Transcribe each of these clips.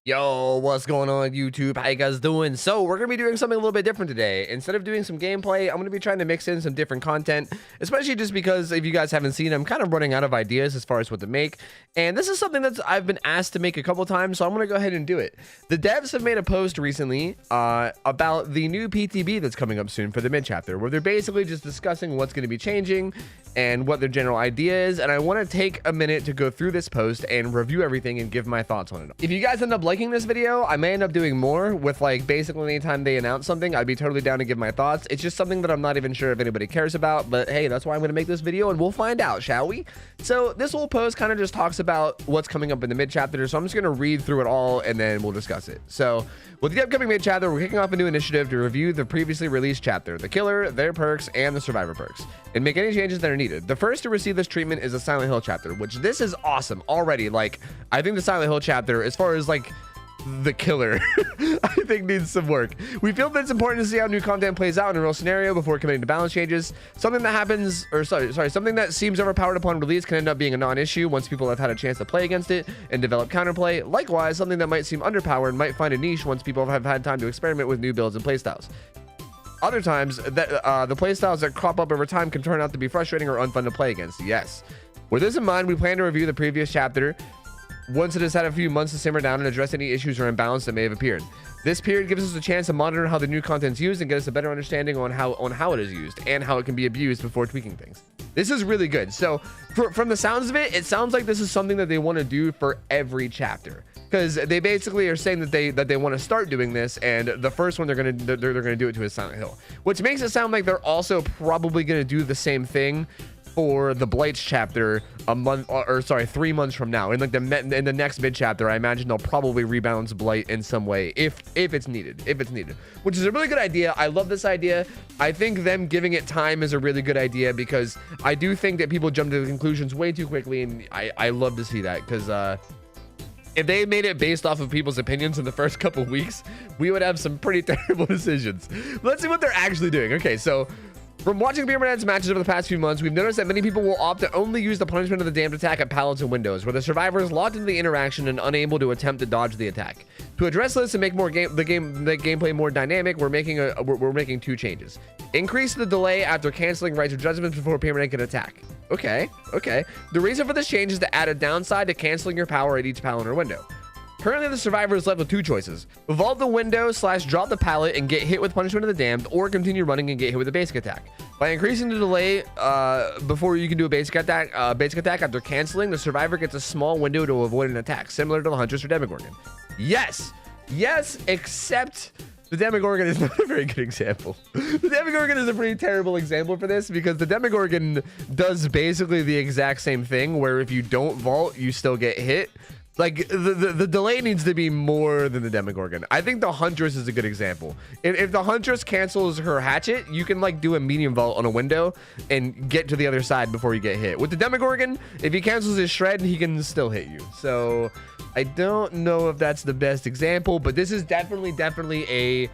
Yo, what's going on YouTube? How you guys doing? So we're gonna be doing something a little bit different today. Instead of doing some gameplay, I'm gonna be trying to mix in some different content, especially just because if you guys haven't seen, I'm kind of running out of ideas as far as what to make. And this is something that I've been asked to make a couple times, so I'm gonna go ahead and do it. The devs have made a post recently about the new PTB that's coming up soon for the mid chapter, where they're basically just discussing what's gonna be changing and what their general idea is. And I want to take a minute to go through this post and review everything and give my thoughts on it. If you guys end up liking this video, I may end up doing more with, like, basically anytime they announce something, I'd be totally down to give my thoughts. It's just something that I'm not even sure if anybody cares about, but hey, that's why I'm going to make this video and we'll find out, shall we? So this whole post kind of just talks about what's coming up in the mid chapter, so I'm just going to read through it all and then we'll discuss it. So with the upcoming mid chapter, we're kicking off a new initiative to review the previously released chapter, the killer, their perks, and the survivor perks, and make any changes that are needed. The first to receive this treatment is the Silent Hill chapter, which this is awesome already. Like, I think the Silent Hill chapter, as far as like the killer, I think needs some work. We feel that it's important to see how new content plays out in a real scenario before committing to balance changes. Something that happens, or something that seems overpowered upon release can end up being a non-issue once people have had a chance to play against it and develop counterplay. Likewise, something that might seem underpowered might find a niche once people have had time to experiment with new builds and playstyles. Other times, the playstyles that crop up over time can turn out to be frustrating or unfun to play against. Yes. With this in mind, we plan to review the previous chapter once it has had a few months to simmer down and address any issues or imbalance that may have appeared. This period gives us a chance to monitor how the new content is used and get us a better understanding on how it is used and how it can be abused before tweaking things. This is really good. So from the sounds of it, it sounds like this is something that they want to do for every chapter, because they basically are saying that they want to start doing this, and the first one they're gonna do it to is Silent Hill, which makes it sound like they're also probably gonna do the same thing for the Blights chapter a month, or sorry, 3 months from now. In like in the next mid chapter, I imagine they'll probably rebalance Blight in some way if it's needed, which is a really good idea. I love this idea. I think them giving it time is a really good idea, because I do think that people jump to the conclusions way too quickly, and I love to see that, because if they made it based off of people's opinions in the first couple weeks, we would have some pretty terrible decisions. Let's see what they're actually doing. Okay, so from watching Pyramid Heads matches over the past few months, we've noticed that many people will opt to only use the punishment of the damned attack at pallets and windows, where the survivor is locked into the interaction and unable to attempt to dodge the attack. To address this and make the gameplay more dynamic, we're making two changes. Increase the delay after canceling rights or judgments before Pyramid Head can attack. Okay. The reason for this change is to add a downside to canceling your power at each pallet or window. Currently, the survivor is left with two choices: vault the window / drop the pallet and get hit with punishment of the damned, or continue running and get hit with a basic attack. By increasing the delay before you can do a basic attack after canceling, the survivor gets a small window to avoid an attack, similar to the Huntress or Demogorgon. Yes, except the Demogorgon is not a very good example. The Demogorgon is a pretty terrible example for this, because the Demogorgon does basically the exact same thing, where if you don't vault, you still get hit. Like, the delay needs to be more than the Demogorgon. I think the Huntress is a good example. If the Huntress cancels her hatchet, you can, like, do a medium vault on a window and get to the other side before you get hit. With the Demogorgon, if he cancels his shred, he can still hit you. So I don't know if that's the best example, but this is definitely a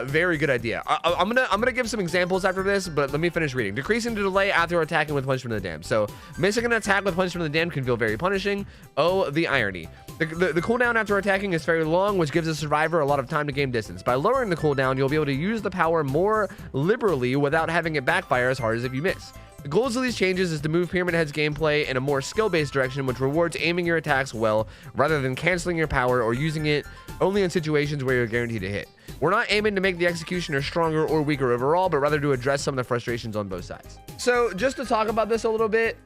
very good idea. I'm gonna give some examples after this, but let me finish reading. Decreasing the delay after attacking with punishment of the damned. So missing an attack with punishment of the damned can feel very punishing. Oh, the irony. The cooldown after attacking is very long, which gives the survivor a lot of time to gain distance. By lowering the cooldown, you'll be able to use the power more liberally without having it backfire as hard as if you miss. The goals of these changes is to move Pyramid Head's gameplay in a more skill-based direction, which rewards aiming your attacks well, rather than canceling your power or using it only in situations where you're guaranteed to hit. We're not aiming to make the executioner stronger or weaker overall, but rather to address some of the frustrations on both sides. So just to talk about this a little bit,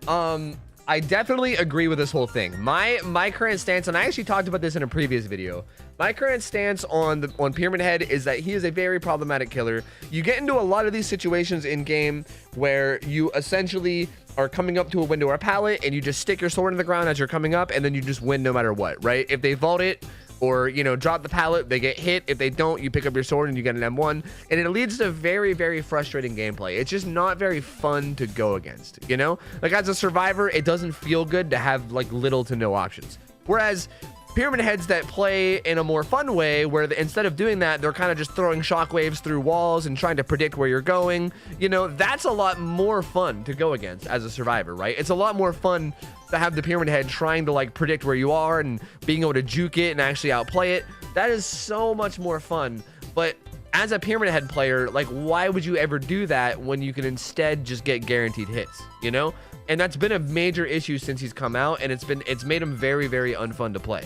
I definitely agree with this whole thing. My current stance, and I actually talked about this in a previous video, my current stance on Pyramid Head is that he is a very problematic killer. You get into a lot of these situations in game where you essentially are coming up to a window or a pallet and you just stick your sword in the ground as you're coming up, and then you just win no matter what, right? If they vault it or, you know, drop the pallet, they get hit. If they don't, you pick up your sword and you get an M1, and it leads to very, very frustrating gameplay. It's just not very fun to go against, you know? Like, as a survivor, it doesn't feel good to have, like, little to no options. Whereas Pyramid Heads that play in a more fun way, where instead of doing that, they're kind of just throwing shockwaves through walls and trying to predict where you're going, you know, that's a lot more fun to go against as a survivor, right? It's a lot more fun to have the Pyramid Head trying to like predict where you are and being able to juke it and actually outplay it. That is so much more fun. But as a Pyramid Head player, like, why would you ever do that when you can instead just get guaranteed hits, you know? And that's been a major issue since he's come out, and it's made him very, very unfun to play.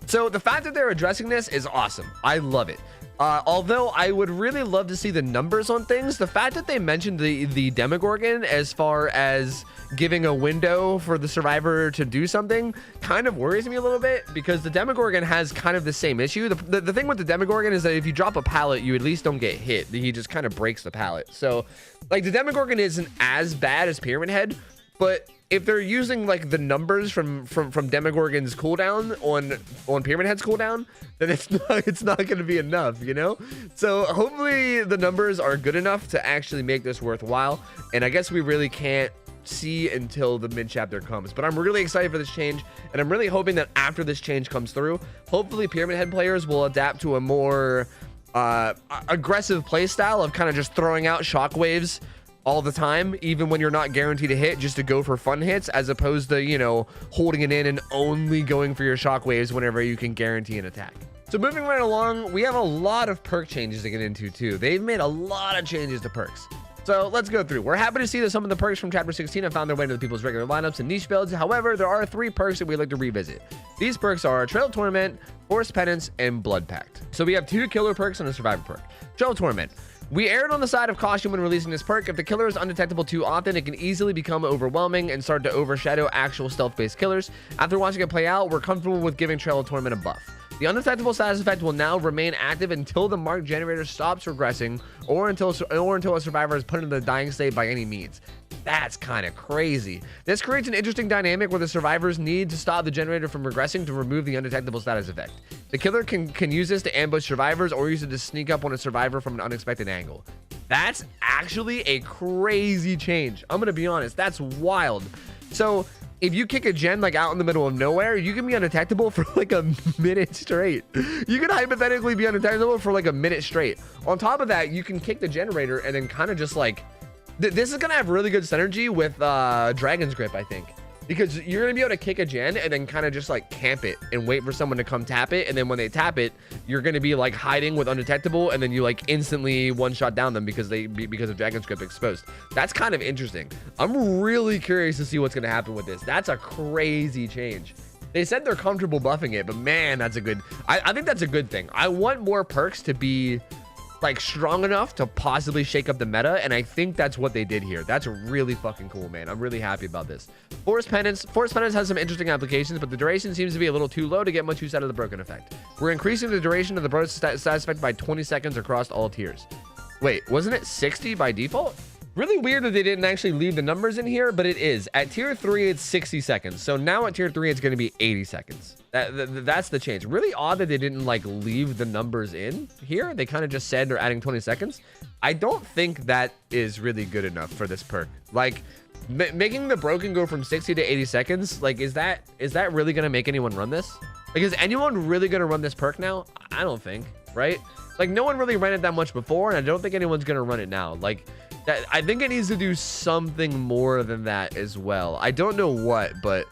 So the fact that they're addressing this is awesome. I love it. Although I would really love to see the numbers on things, the fact that they mentioned the Demogorgon as far as giving a window for the survivor to do something kind of worries me a little bit, because the Demogorgon has kind of the same issue. The thing with the Demogorgon is that if you drop a pallet, you at least don't get hit. He just kind of breaks the pallet. So like the Demogorgon isn't as bad as Pyramid Head, but if they're using like the numbers from Demogorgon's cooldown on Pyramid Head's cooldown, then it's not going to be enough, you know? So hopefully the numbers are good enough to actually make this worthwhile. And I guess we really can't see until the mid chapter comes, but I'm really excited for this change, and I'm really hoping that after this change comes through, hopefully Pyramid Head players will adapt to a more aggressive play style of kind of just throwing out shockwaves all the time, even when you're not guaranteed a hit, just to go for fun hits, as opposed to, you know, holding it in and only going for your shockwaves whenever you can guarantee an attack. So moving right along, we have a lot of perk changes to get into too. They've made a lot of changes to perks. So let's go through. We're happy to see that some of the perks from chapter 16 have found their way into the people's regular lineups and niche builds. However, there are 3 perks that we'd like to revisit. These perks are Trail Torment, Forced Penance, and Blood Pact. So we have 2 killer perks and a survivor perk. Trail Torment. We erred on the side of caution when releasing this perk. If the killer is undetectable too often, it can easily become overwhelming and start to overshadow actual stealth-based killers. After watching it play out, we're comfortable with giving Trail of Torment a buff. The undetectable status effect will now remain active until the mark generator stops regressing, or until a survivor is put in the dying state by any means. That's kind of crazy. This creates an interesting dynamic where the survivors need to stop the generator from regressing to remove the undetectable status effect. The killer can use this to ambush survivors or use it to sneak up on a survivor from an unexpected angle. That's actually a crazy change. I'm gonna be honest, that's wild. So if you kick a gen like out in the middle of nowhere, you can be undetectable for like a minute straight. You can hypothetically be undetectable for like a minute straight. On top of that, you can kick the generator and then kind of just like, this is gonna have really good synergy with Dragon's Grip, I think, because you're gonna be able to kick a gen and then kind of just like camp it and wait for someone to come tap it, and then when they tap it, you're gonna be like hiding with undetectable, and then you like instantly one-shot down them because of Dragon's Grip exposed. That's kind of interesting. I'm really curious to see what's gonna happen with this. That's a crazy change. They said they're comfortable buffing it, but man, that's a good, I think that's a good thing. I want more perks to be like strong enough to possibly shake up the meta, and I think that's what they did here. That's really fucking cool, man. I'm really happy about this. Forced Penance has some interesting applications, but the duration seems to be a little too low to get much use out of the broken effect. We're increasing the duration of the broken status effect by 20 seconds across all tiers. Wait, wasn't it 60 by default? Really weird that they didn't actually leave the numbers in here, but it is. At tier 3, it's 60 seconds. So now at tier 3, it's going to be 80 seconds. That's the change. Really odd that they didn't like leave the numbers in here. They kind of just said they're adding 20 seconds. I don't think that is really good enough for this perk. Like making the broken go from 60 to 80 seconds. Like, is that really going to make anyone run this? Like, is anyone really going to run this perk now? I don't think, right? Like, no one really ran it that much before, and I don't think anyone's going to run it now. Like, I think it needs to do something more than that as well. I don't know what, but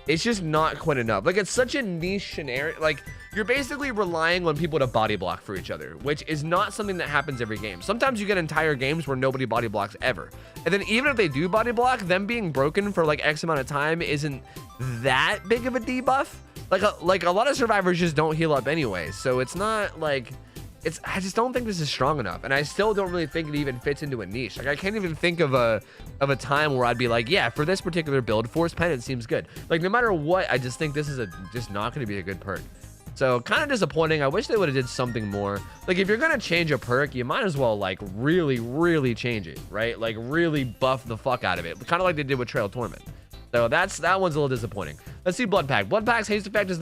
it's just not quite enough. Like, it's such a niche scenario. Like, you're basically relying on people to body block for each other, which is not something that happens every game. Sometimes you get entire games where nobody body blocks ever. And then even if they do body block, them being broken for like X amount of time isn't that big of a debuff. Like a lot of survivors just don't heal up anyway. So it's not like... I just don't think this is strong enough, and I still don't really think it even fits into a niche. Like, I can't even think of a time where I'd be like, yeah, for this particular build, Forced Penance seems good. Like, no matter what, I just think this is just not going to be a good perk. So kind of disappointing. I wish they would have did something more. Like, if you're going to change a perk, you might as well like really, really change it, right? Like, really buff the fuck out of it, kind of like they did with Trail Torment. So that one's a little disappointing. Let's see Blood Pact. Blood Pact's haste effect is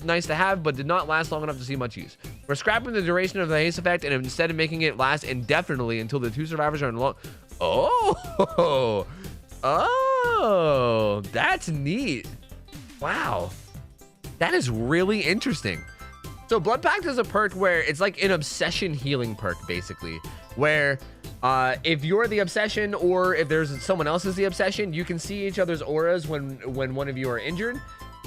nice to have, but did not last long enough to see much use. We're scrapping the duration of the haste effect and instead of making it last indefinitely until the 2 survivors are in long. Oh, that's neat. Wow, that is really interesting. So Blood Pact is a perk where it's like an obsession healing perk, basically, where If you're the obsession or if there's someone else is the obsession, you can see each other's auras when one of you are injured.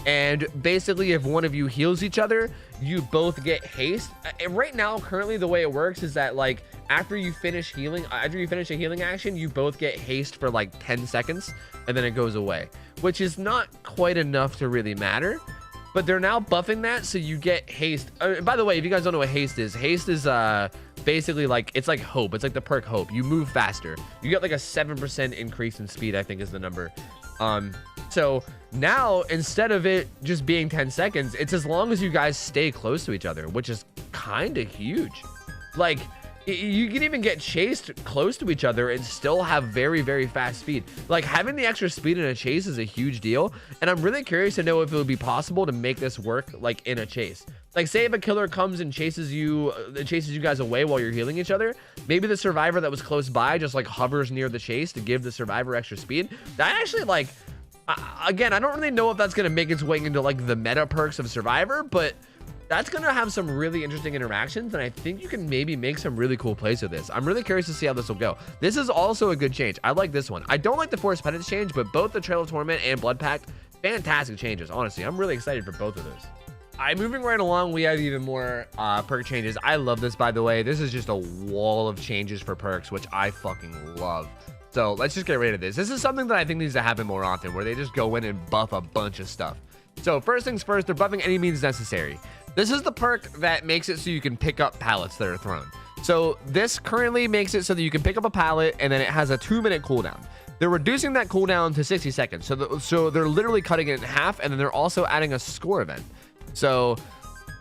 And basically, if one of you heals each other, you both get haste. And right now, currently, the way it works is that, like, after you finish a healing action, you both get haste for like 10 seconds, and then it goes away, which is not quite enough to really matter. But they're now buffing that, so you get haste. By the way, if you guys don't know what haste is basically like, it's like hope. It's like the perk hope. You move faster. You get like a 7% increase in speed, I think is the number. So now, instead of it just being 10 seconds, it's as long as you guys stay close to each other, which is kind of huge. Like, you can even get chased close to each other and still have very, very fast speed. Like, having the extra speed in a chase is a huge deal. And I'm really curious to know if it would be possible to make this work, like, in a chase. Like, say if a killer comes and chases you guys away while you're healing each other, maybe the survivor that was close by just, like, hovers near the chase to give the survivor extra speed. That actually, like, again, I don't really know if that's going to make its way into, like, the meta perks of Survivor, but that's going to have some really interesting interactions, and I think you can maybe make some really cool plays with this. I'm really curious to see how this will go. This is also a good change. I like this one. I don't like the Forced Penance change, but both the Trail of Torment and Blood Pact, fantastic changes, honestly. I'm really excited for both of those. All right, moving right along, we have even more perk changes. I love this, by the way. This is just a wall of changes for perks, which I fucking love. So let's just get rid of this. This is something that I think needs to happen more often, where they just go in and buff a bunch of stuff. So first things first, they're buffing any means necessary. This is the perk that makes it so you can pick up pallets that are thrown. So this currently makes it so that you can pick up a pallet, and then it has a 2-minute cooldown. They're reducing that cooldown to 60 seconds. So they're literally cutting it in half, and then they're also adding a score event. So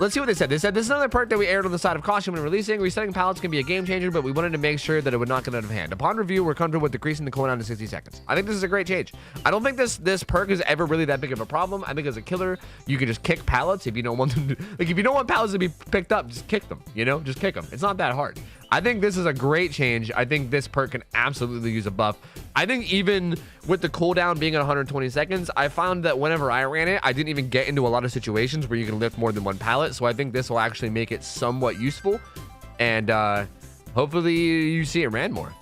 let's see what they said. They said, this is another perk that we aired on the side of caution when releasing. Resetting pallets can be a game changer, but we wanted to make sure that it would not get out of hand. Upon review, we're comfortable with decreasing the cooldown to 60 seconds. I think this is a great change. I don't think this perk is ever really that big of a problem. I think as a killer, you can just kick pallets if you don't want them to, like, if you don't want pallets to be picked up, just kick them, you know, just kick them. It's not that hard. I think this is a great change. I think this perk can absolutely use a buff. I think even with the cooldown being at 120 seconds, I found that whenever I ran it, I didn't even get into a lot of situations where you can lift more than one pallet. So I think this will actually make it somewhat useful. And hopefully you see it ran more.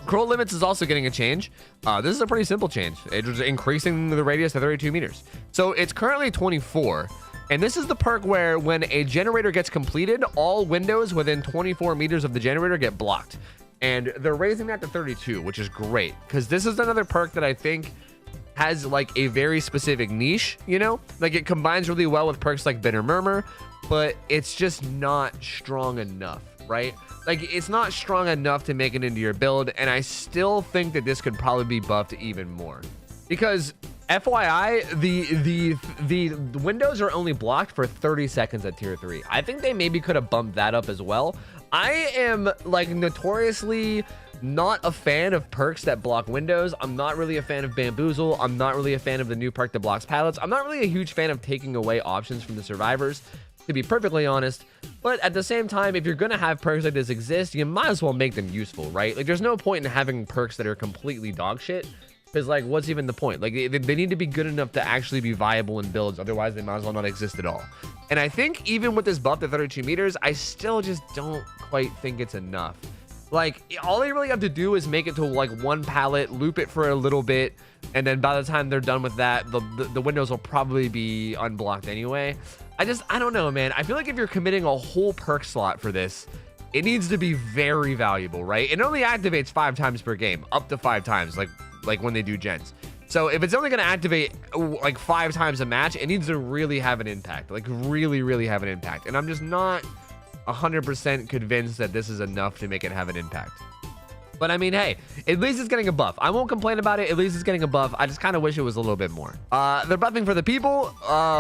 Scroll limits is also getting a change. This is a pretty simple change. It's increasing the radius to 32 meters. So it's currently 24. And this is the perk where when a generator gets completed, all windows within 24 meters of the generator get blocked. And they're raising that to 32, which is great, because this is another perk that I think has like a very specific niche, you know? Like, it combines really well with perks like Bitter Murmur, but it's just not strong enough, right? Like, it's not strong enough to make it into your build, and I still think that this could probably be buffed even more. Because FYI, the windows are only blocked for 30 seconds at tier 3. I think they maybe could have bumped that up as well. I am like notoriously not a fan of perks that block windows. I'm not really a fan of Bamboozle. I'm not really a fan of the new perk that blocks pallets. I'm not really a huge fan of taking away options from the survivors, to be perfectly honest. But at the same time, if you're gonna have perks like this exist, you might as well make them useful, right? Like, there's no point in having perks that are completely dog shit. Because, like, what's even the point? Like, they need to be good enough to actually be viable in builds. Otherwise, they might as well not exist at all. And I think even with this buff to 32 meters, I still just don't quite think it's enough. Like, all they really have to do is make it to, like, one pallet, loop it for a little bit, and then by the time they're done with that, the windows will probably be unblocked anyway. I don't know, man. I feel like if you're committing a whole perk slot for this, it needs to be very valuable, right? It only activates 5 times per game, up to 5 times, like when they do gens. So if it's only going to activate like 5 times a match, it needs to really have an impact, like really have an impact. And I'm just not 100% convinced that this is enough to make it have an impact. But I mean, hey, at least it's getting a buff. I won't complain about it. At least it's getting a buff. I just kind of wish it was a little bit more. They're buffing for the people.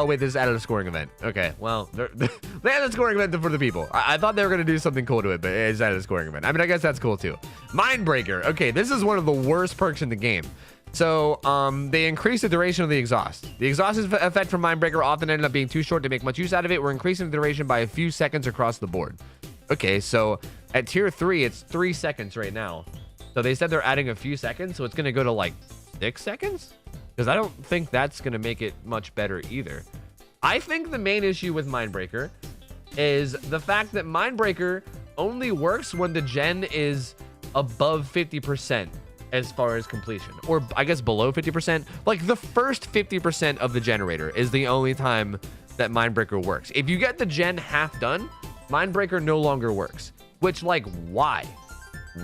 Wait, this added a scoring event. Okay, well, they added a scoring event for the people. I thought they were going to do something cool to it, but it's added a scoring event. I mean, I guess that's cool too. Mindbreaker. Okay, this is one of the worst perks in the game. So they increase the duration of the exhaust. The exhaust effect from Mindbreaker often ended up being too short to make much use out of it. We're increasing the duration by a few seconds across the board. Okay, so at tier 3, it's 3 seconds right now. So they said they're adding a few seconds, so it's going to go to like 6 seconds? Because I don't think that's going to make it much better either. I think the main issue with Mindbreaker is the fact that Mindbreaker only works when the gen is above 50% as far as completion, or I guess below 50%. Like the first 50% of the generator is the only time that Mindbreaker works. If you get the gen half done, Mindbreaker no longer works. Which, like, why?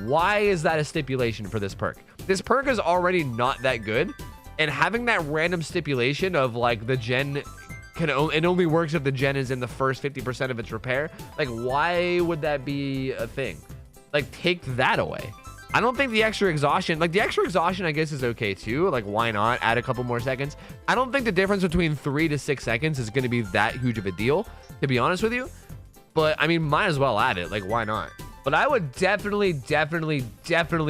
Why is that a stipulation for this perk? This perk is already not that good, and having that random stipulation of like the gen it only works if the gen is in the first 50% of its repair. Like, why would that be a thing? Like, take that away. I don't think the extra exhaustion, like the extra exhaustion, I guess is okay too. Like, why not add a couple more seconds? I don't think the difference between 3 to 6 seconds is going to be that huge of a deal, to be honest with you. But I mean, might as well add it. Like, why not? But I would definitely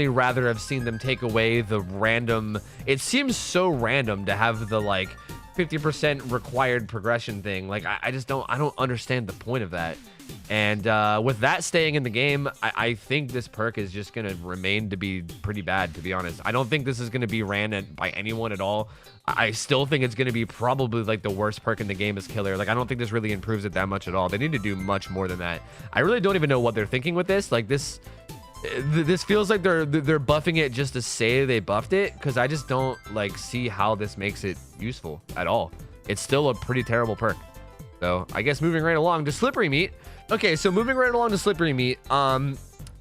rather have seen them take away the random. It seems so random to have the like 50% required progression thing. Like, I don't understand the point of that. And with that staying in the game, I think this perk is just going to remain to be pretty bad, to be honest. I don't think this is going to be ran by anyone at all. I still think it's going to be probably like the worst perk in the game is killer. Like, I don't think this really improves it that much at all. They need to do much more than that. I really don't even know what they're thinking with this. Like, this feels like they're buffing it just to say they buffed it, because I just don't like see how this makes it useful at all. It's still a pretty terrible perk. So I guess moving right along to Slippery Meat. Okay, so moving right along to Slippery Meat,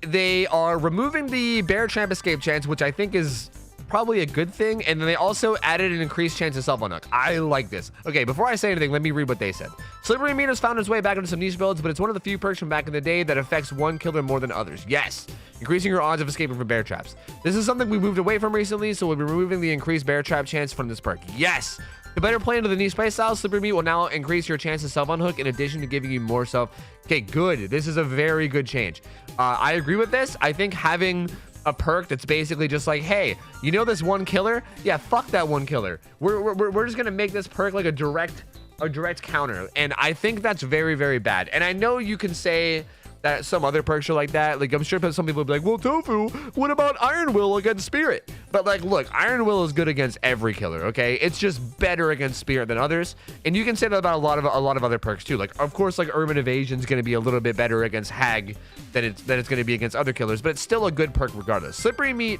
they are removing the bear tramp escape chance, which I think is probably a good thing. And then they also added an increased chance of self-unhook. I like this. Okay, before I say anything, let me read what they said. Slippery Meat has found its way back into some niche builds, but it's one of the few perks from back in the day that affects one killer more than others. Yes, increasing your odds of escaping from bear traps. This is something we moved away from recently, so we'll be removing the increased bear trap chance from this perk. Yes. To better play into the niche playstyle, Slippery Meat will now increase your chance to self-unhook in addition to giving you more self. Okay, good. This is a very good change. I agree with this. I think having a perk that's basically just like, hey, you know this one killer? Yeah, fuck that one killer. We're just gonna make this perk like a direct counter, and I think that's very bad. And I know you can say that some other perks are like that. Like, I'm sure some people will be like, well, Tofu, what about Iron Will against Spirit? But like, look, Iron Will is good against every killer, okay? It's just better against Spirit than others. And you can say that about a lot of other perks too. Like, of course, like Urban Evasion is going to be a little bit better against Hag than it's going to be against other killers, but it's still a good perk regardless. Slippery Meat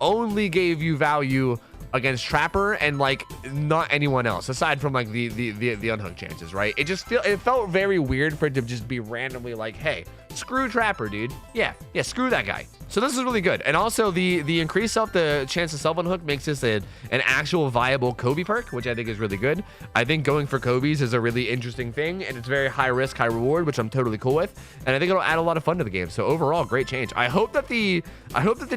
only gave you value against Trapper and like not anyone else aside from like the unhook chances, right? It felt very weird for it to just be randomly like, hey, screw Trapper, dude. Yeah, screw that guy. So this is really good. And also the increase of the chance to self unhook makes this an actual viable Kobe perk, which I think is really good. I think going for Kobe's is a really interesting thing, and it's very high risk, high reward, which I'm totally cool with. And I think it'll add a lot of fun to the game. So overall, great change. I hope that the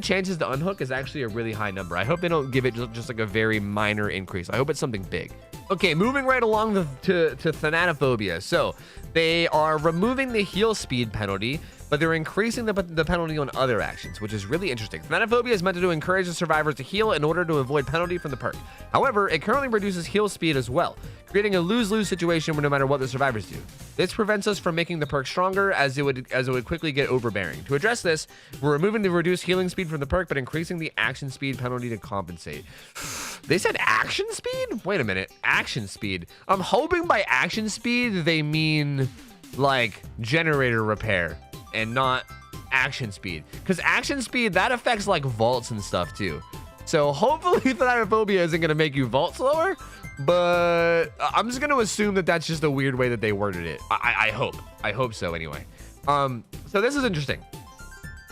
chances to unhook is actually a really high number. I hope they don't give it just like a very minor increase. I hope it's something big. Okay, moving right along to Thanatophobia. So they are removing the heal speed penalty, but they're increasing the penalty on other actions, which is really interesting. Thanatophobia is meant to encourage the survivors to heal in order to avoid penalty from the perk. However, it currently reduces heal speed as well, creating a lose-lose situation where no matter what the survivors do. This prevents us from making the perk stronger, as it would quickly get overbearing. To address this, we're removing the reduced healing speed from the perk, but increasing the action speed penalty to compensate. They said action speed? Wait a minute, action speed. I'm hoping by action speed they mean like generator repair and not action speed, because action speed, that affects like vaults and stuff too. So hopefully Thanatophobia isn't going to make you vault slower, but I'm just going to assume that that's just a weird way that they worded it. I hope so anyway. So this is interesting,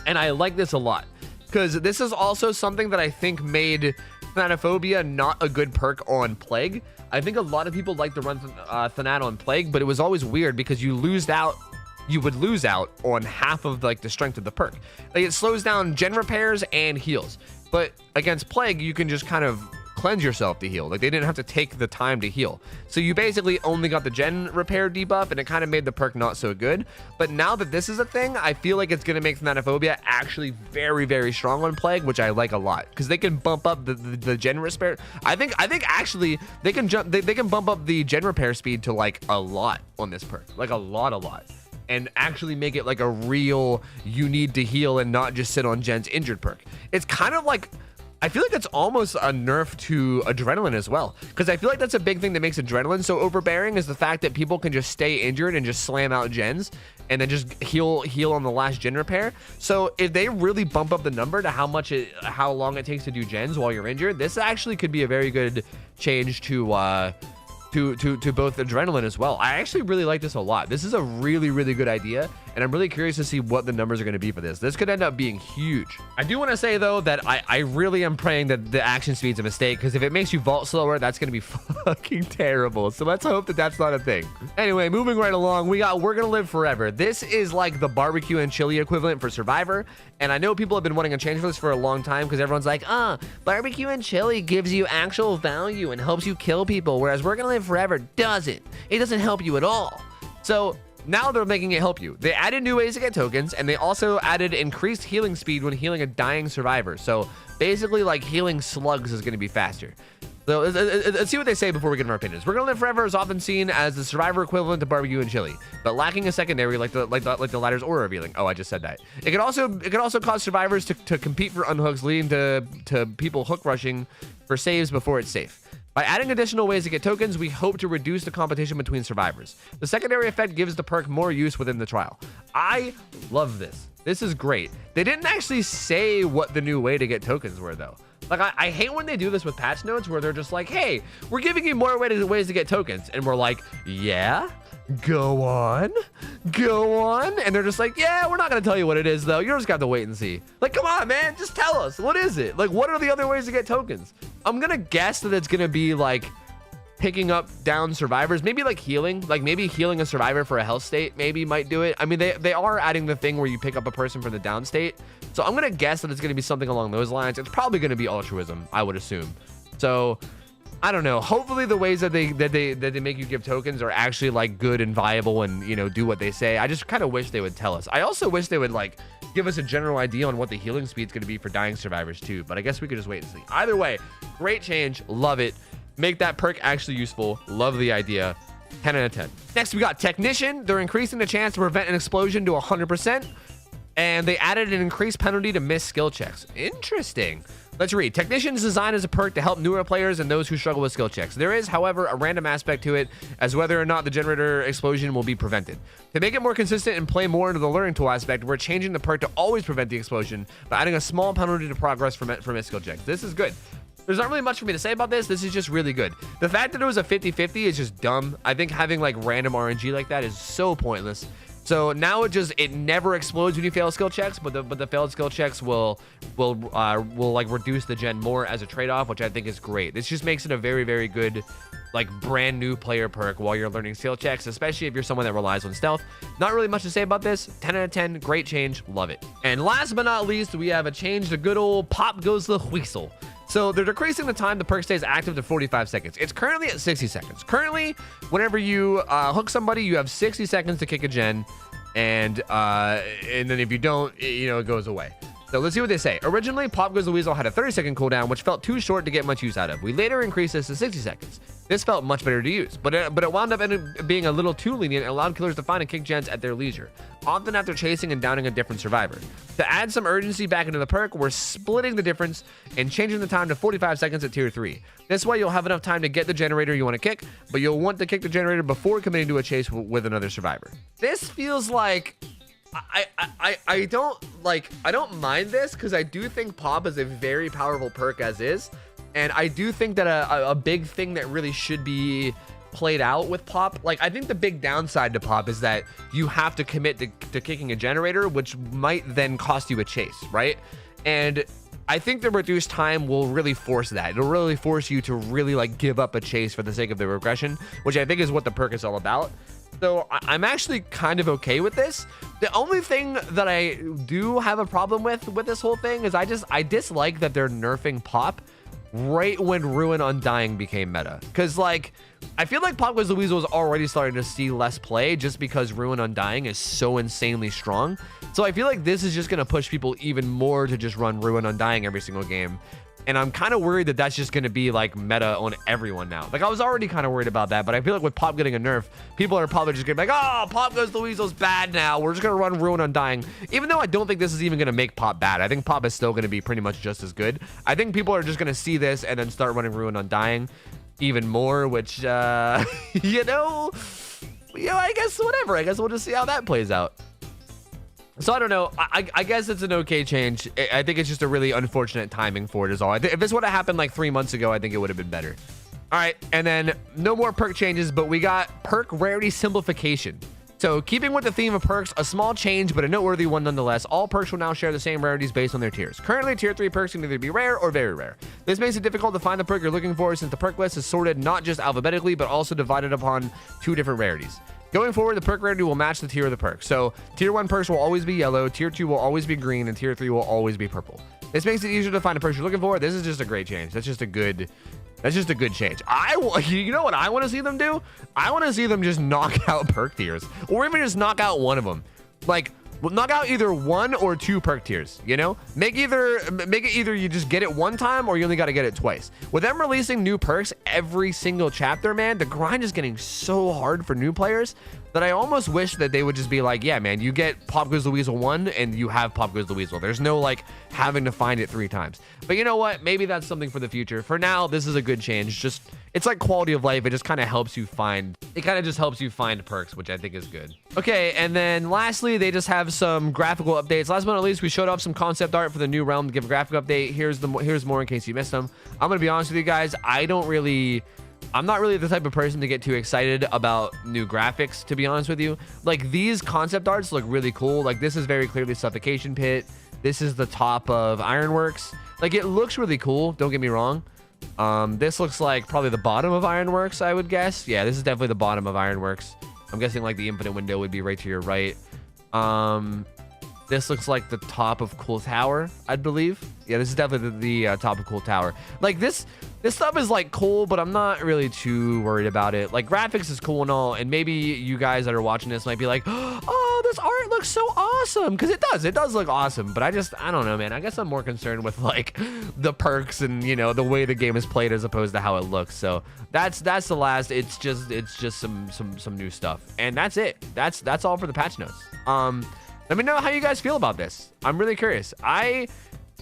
and I like this a lot, because this is also something that I think made Thanatophobia not a good perk on Plague. I think a lot of people like to run Thanato on Plague, but it was always weird because you would lose out on half of like the strength of the perk. Like, it slows down gen repairs and heals, but against Plague you can just kind of cleanse yourself to heal. Like, they didn't have to take the time to heal, so you basically only got the gen repair debuff, and it kind of made the perk not so good. But now that this is a thing, I feel like it's going to make Thanatophobia actually very strong on Plague, which I like a lot, because they can bump up the gen repair. I think actually they can bump up the gen repair speed to like a lot on this perk, like a lot, and actually make it like a real you need to heal and not just sit on gen's injured perk. It's kind of like I feel like it's almost a nerf to adrenaline as well, because I feel like that's a big thing that makes adrenaline so overbearing, is the fact that people can just stay injured and just slam out gens and then just heal on the last gen repair. So if they really bump up the number to how long it takes to do gens while you're injured, this actually could be a very good change to both adrenaline as well. I actually really like this a lot. This is a really, really good idea, and I'm really curious to see what the numbers are going to be for this. This could end up being huge. I do want to say, though, that I really am praying that the action speed's a mistake, because if it makes you vault slower, that's going to be fucking terrible. So let's hope that that's not a thing. Anyway, moving right along, we got We're Gonna Live Forever. This is like the barbecue and chili equivalent for Survivor, and I know people have been wanting a change for this for a long time, because everyone's like, barbecue and chili gives you actual value and helps you kill people, whereas We're Gonna Live Forever doesn't. It doesn't help you at all. So now they're making it help you. They added new ways to get tokens, and they also added increased healing speed when healing a dying survivor. So basically, like, healing slugs is going to be faster. So let's see what they say before we get into our opinions. We're Gonna Live Forever is often seen as the survivor equivalent to barbecue and chili, but lacking a secondary like the ladder's aura revealing. Oh, I just said that. It could also cause survivors to compete for unhooks, leading to people hook rushing for saves before it's safe. By adding additional ways to get tokens, we hope to reduce the competition between survivors. The secondary effect gives the perk more use within the trial. I love this. This is great. They didn't actually say what the new way to get tokens were, though. Like, I hate when they do this with patch notes, where they're just like, hey, we're giving you more ways to get tokens. And we're like, yeah? Go on. And they're just like, yeah, we're not going to tell you what it is, though. You're just going to have to wait and see. Like, come on, man. Just tell us. What is it? Like, what are the other ways to get tokens? I'm going to guess that it's going to be, like, picking up down survivors. Maybe, like, healing. Like, maybe healing a survivor for a health state maybe might do it. I mean, they are adding the thing where you pick up a person for the down state. So I'm going to guess that it's going to be something along those lines. It's probably going to be altruism, I would assume. So I don't know. Hopefully the ways that they make you give tokens are actually, like, good and viable and, you know, do what they say. I just kind of wish they would tell us. I also wish they would, like, give us a general idea on what the healing speed's going to be for dying survivors too, but I guess we could just wait and see. Either way, great change. Love it. Make that perk actually useful. Love the idea. 10 out of 10. Next, we got Technician. They're increasing the chance to prevent an explosion to 100%. And they added an increased penalty to miss skill checks. Interesting. Let's read. Technician is designed as a perk to help newer players and those who struggle with skill checks. There is, however, a random aspect to it as whether or not the generator explosion will be prevented. To make it more consistent and play more into the learning tool aspect, we're changing the perk to always prevent the explosion by adding a small penalty to progress for missed skill checks. This is good. There's not really much for me to say about this. This is just really good. The fact that it was a 50-50 is just dumb. I think having, like, random RNG like that is so pointless. So now it never explodes when you fail skill checks, but the failed skill checks will like reduce the gen more as a trade-off, which I think is great. This just makes it a very, very good, like, brand new player perk while you're learning skill checks, especially if you're someone that relies on stealth. Not really much to say about this. 10 out of 10, great change, love it. And last but not least, we have a change to good old Pop Goes the Weasel. So they're decreasing the time the perk stays active to 45 seconds. It's currently at 60 seconds. Currently, whenever you hook somebody, you have 60 seconds to kick a gen, and then if you don't, it goes away. So let's see what they say. Originally, Pop Goes the Weasel had a 30-second cooldown, which felt too short to get much use out of. We later increased this to 60 seconds. This felt much better to use, but it wound up being a little too lenient and allowed killers to find and kick gens at their leisure, often after chasing and downing a different survivor. To add some urgency back into the perk, we're splitting the difference and changing the time to 45 seconds at tier 3. This way, you'll have enough time to get the generator you want to kick, but you'll want to kick the generator before committing to a chase with another survivor. This feels like I don't mind this, because I do think Pop is a very powerful perk as is, and I do think that a big thing that really should be played out with Pop, like, I think the big downside to Pop is that you have to commit to kicking a generator, which might then cost you a chase, right? And I think the reduced time will really force that. It'll really force you to really, like, give up a chase for the sake of the regression, which I think is what the perk is all about. So I'm actually kind of okay with this. The only thing that I do have a problem with this whole thing is I dislike that they're nerfing Pop right when Ruin Undying became meta. Because, like, I feel like Pop Goes the Weasel is already starting to see less play just because Ruin Undying is so insanely strong. So I feel like this is just going to push people even more to just run Ruin Undying every single game. And I'm kind of worried that that's just going to be like meta on everyone now. Like I was already kind of worried about that, but I feel like with Pop getting a nerf, people are probably just going to be like, oh, Pop Goes the Weasel's bad now. We're just going to run Ruin Undying. Even though I don't think this is even going to make Pop bad. I think Pop is still going to be pretty much just as good. I think people are just going to see this and then start running Ruin Undying even more, which, you know, I guess whatever. I guess we'll just see how that plays out. So I don't know. I guess it's an okay change. I think it's just a really unfortunate timing for it is all. If this would have happened like 3 months ago, I think it would have been better. All right, and then no more perk changes, but we got perk rarity simplification. So keeping with the theme of perks, a small change, but a noteworthy one nonetheless. All perks will now share the same rarities based on their tiers. Currently, tier 3 perks can either be rare or very rare. This makes it difficult to find the perk you're looking for since the perk list is sorted not just alphabetically, but also divided upon 2 different rarities. Going forward, the perk rarity will match the tier of the perk. So tier 1 perks will always be yellow, tier 2 will always be green, and tier 3 will always be purple. This makes it easier to find a perk you're looking for. This is just a great change. That's just a good change. You know what I want to see them do? I want to see them just knock out perk tiers, or even just knock out one of them. Like, knock out either 1 or 2 perk tiers, you know? Make it either you just get it one time or you only got to get it twice. With them releasing new perks every single chapter, man, the grind is getting so hard for new players that I almost wish that they would just be like, yeah, man, you get Pop Goes the Weasel 1 and you have Pop Goes the Weasel. There's no like having to find it 3 times. But you know what? Maybe that's something for the future. For now, this is a good change. Just, it's like quality of life. It just kind of helps you find, perks, which I think is good. Okay, and then lastly, they just have some graphical updates. Last but not least, we showed off some concept art for the new realm to give a graphic update. Here's more in case you missed them. I'm gonna be honest with you guys. I'm not really the type of person to get too excited about new graphics, to be honest with you. Like, these concept arts look really cool. Like, this is very clearly Suffocation Pit. This is the top of Ironworks. Like, it looks really cool, don't get me wrong. This looks like probably the bottom of Ironworks, I would guess. Yeah, this is definitely the bottom of Ironworks. I'm guessing like the infinite window would be right to your right. This looks like the top of Cool Tower, I believe. Yeah, this is definitely the top of Cool Tower. Like, this stuff is like cool, but I'm not really too worried about it. Like, graphics is cool and all, and maybe you guys that are watching this might be like, oh, this art looks so awesome, because it does look awesome. But I don't know, man. I guess I'm more concerned with like the perks and, you know, the way the game is played as opposed to how it looks. So that's the last. It's just some new stuff, and that's it. That's all for the patch notes. Let me know how you guys feel about this. I'm really curious. I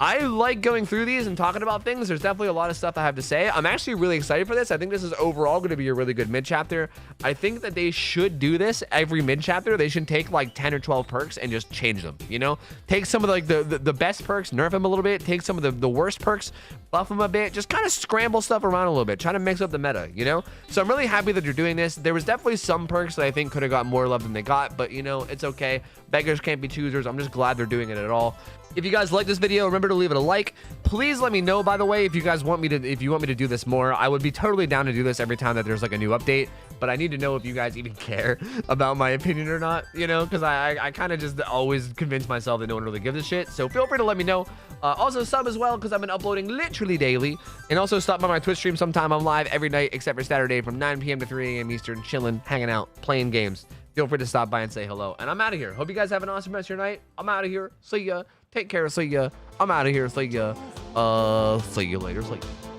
like going through these and talking about things. There's definitely a lot of stuff I have to say. I'm actually really excited for this. I think this is overall going to be a really good mid chapter. I think that they should do this every mid chapter. They should take like 10 or 12 perks and just change them, you know? Take some of like the best perks, nerf them a little bit. Take some of the worst perks, buff them a bit. Just kind of scramble stuff around a little bit. Try to mix up the meta, you know? So I'm really happy that you're doing this. There was definitely some perks that I think could have got more love than they got, but you know, it's okay. Beggars can't be choosers. I'm just glad they're doing it at all. If you guys like this video, remember to leave it a like. Please let me know, by the way, if you want me to do this more. I would be totally down to do this every time that there's like a new update, but I need to know if you guys even care about my opinion or not, you know, because I kind of just always convince myself that no one really gives a shit. So feel free to let me know. Also sub as well, because I've been uploading literally daily. And also stop by my Twitch stream sometime. I'm live every night except for Saturday from 9 p.m. to 3 a.m. Eastern, chilling, hanging out, playing games. Feel free to stop by and say hello. And I'm out of here. Hope you guys have an awesome rest of your night. I'm out of here. See ya. Take care. See ya. I'm out of here. See ya. See you later. See ya.